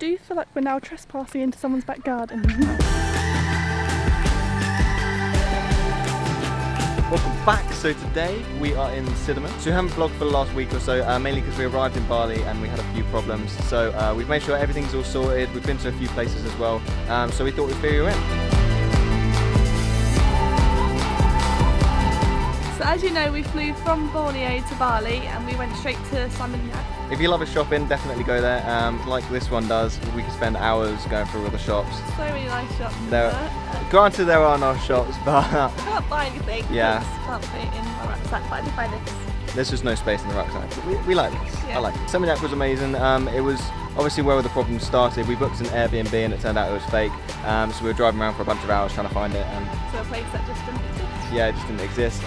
do feel like we're now trespassing into someone's back garden. Welcome back. So today we are in Sidemen. So we haven't vlogged for the last week or so, mainly because we arrived in Bali and we had a few problems. So we've made sure everything's all sorted. We've been to a few places as well. So we thought we'd fill you in. So as you know, we flew from Borneo to Bali and we went straight to Seminyak. If you love a shopping, definitely go there. Like this one does, we could spend hours going through all the shops. So many nice shops. Granted, there are no shops, but I can't buy anything. Yeah. Can't fit it in my rucksack, but I did buy this. There's just no space in the rucksack. We like this. Yeah. I like it. Seminyak was amazing. It was obviously where the problem started. We booked an Airbnb and it turned out it was fake. So we were driving around for a bunch of hours trying to find it. So a place that just didn't exist. Yeah, it just didn't exist.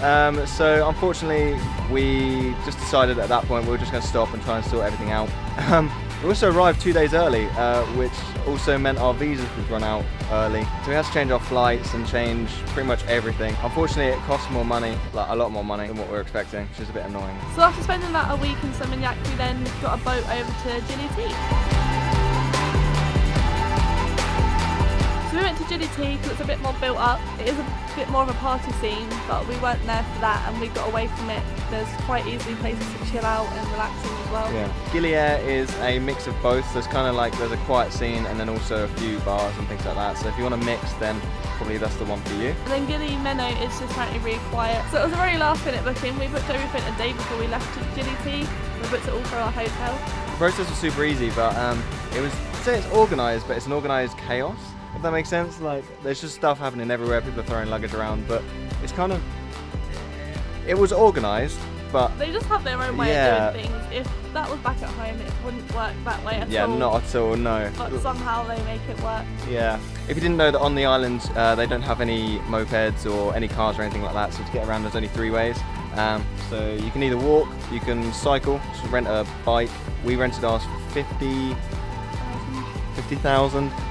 So unfortunately, we just decided at that point we were just going to stop and try and sort everything out. We also arrived 2 days early, which also meant our visas would run out early. So we had to change our flights and change pretty much everything. Unfortunately, it cost more money, like a lot more money than what we were expecting, which is a bit annoying. So after spending about a week in Seminyak, we then got a boat over to Gili T. So we went to Gili T because it's a bit more built up. It is a bit more of a party scene, but we weren't there for that and we got away from it. There's quite easily places to chill out and relaxing as well. Yeah. Gili is a mix of both. There's kind of like, there's a quiet scene and then also a few bars and things like that. So if you want to mix, then probably that's the one for you. And then Gili is just apparently really quiet. So it was a very last minute booking. We booked everything a day before we left to Gili T. We booked it all for our hotel. The process was super easy, but it was, I'd say it's organised, but it's an organised chaos. If that makes sense, like there's just stuff happening everywhere, people are throwing luggage around, but it's kind of, it was organised, but they just have their own way of doing things. If that was back at home, it wouldn't work that way at all. Yeah, not at all, no. But somehow they make it work. Yeah. If you didn't know that on the island, they don't have any mopeds or any cars or anything like that, so to get around there's only 3 ways. So you can either walk, you can cycle, just rent a bike. We rented ours for 50,000.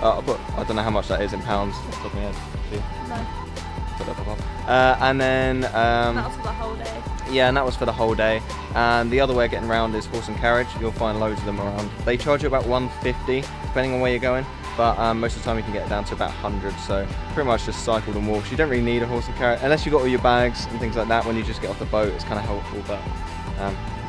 But I don't know how much that is in pounds off the top of my head. No. And then that was for the whole day. Yeah, and that was for the whole day. And the other way of getting around is horse and carriage. You'll find loads of them around. They charge you about $150 depending on where you're going, but most of the time you can get it down to about 100. So pretty much just cycled and walked. You don't really need a horse and carriage unless you got all your bags and things like that. When you just get off the boat, it's kind of helpful, but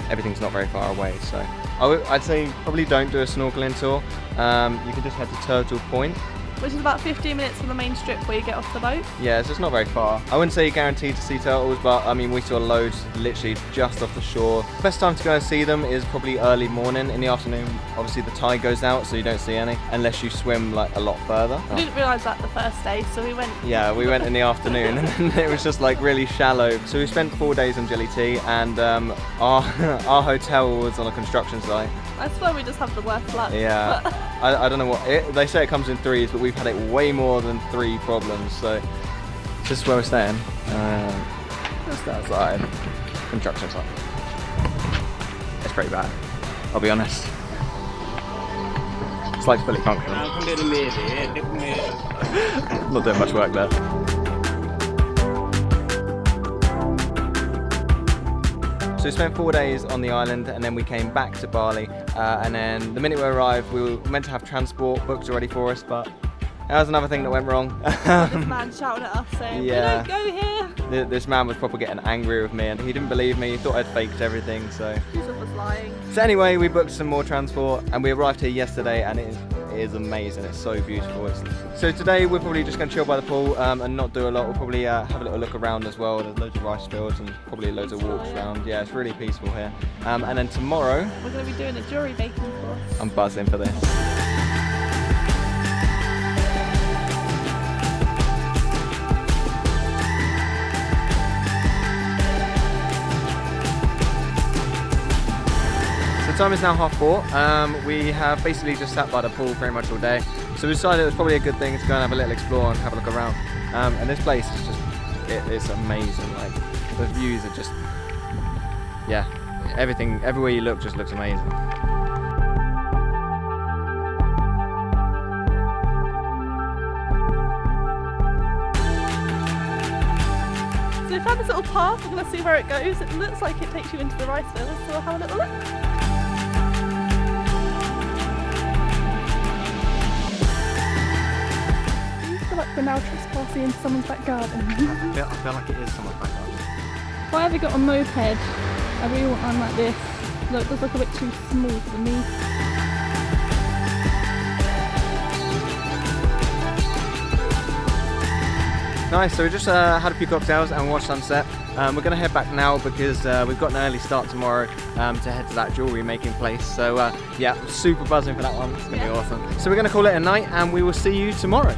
everything's not very far away. So I'd say probably don't do a snorkeling tour. You can just head to Turtle Point, which is about 15 minutes from the main strip where you get off the boat. Yeah, so it's not very far. I wouldn't say you're guaranteed to see turtles, but I mean, we saw loads literally just off the shore. Best time to go and see them is probably early morning. In the afternoon, obviously the tide goes out, so you don't see any, unless you swim like a lot further. We didn't realise that the first day, so we went... Yeah, we went in the afternoon, and then it was just like really shallow. So we spent 4 days on Gili T, and our hotel was on a construction site. I swear we just have the worst luck. Yeah, I don't know what, they say it comes in 3s, but we've had it way more than 3 problems, so this is where we're staying, just outside, construction site. It's pretty bad, I'll be honest. It's like fully functional. Not doing much work there. So we spent 4 days on the island and then we came back to Bali, and then the minute we arrived we were meant to have transport booked already for us, but that was another thing that went wrong. This man shouted at us saying, yeah, we don't go here. This man was probably getting angry with me and he didn't believe me, he thought I'd faked everything, so. He was lying. So anyway, we booked some more transport and we arrived here yesterday and it is amazing, it's so beautiful. So today we're probably just going to chill by the pool and not do a lot. We'll probably have a little look around as well. There's loads of rice fields and probably loads of walks around. Yeah, it's really peaceful here. And then tomorrow we're going to be doing a jewellery making course. I'm buzzing for this. The time is now 4:30. We have basically just sat by the pool pretty much all day, so we decided it was probably a good thing to go and have a little explore and have a look around. And this place is just, it's amazing. Like the views are just, yeah, everything, everywhere you look just looks amazing. So we found this little path. We're going to see where it goes. It looks like it takes you into the rice fields, so we'll have a little look. we're now trespassing into someone's back garden. I feel like it is someone's back garden. If I ever got a moped, I really want one like this. Look, it does look a bit too small for me. Nice, so we just had a few cocktails and watched sunset. We're going to head back now because we've got an early start tomorrow to head to that jewellery making place. So yeah, super buzzing for that one. It's going to be awesome. So we're going to call it a night and we will see you tomorrow.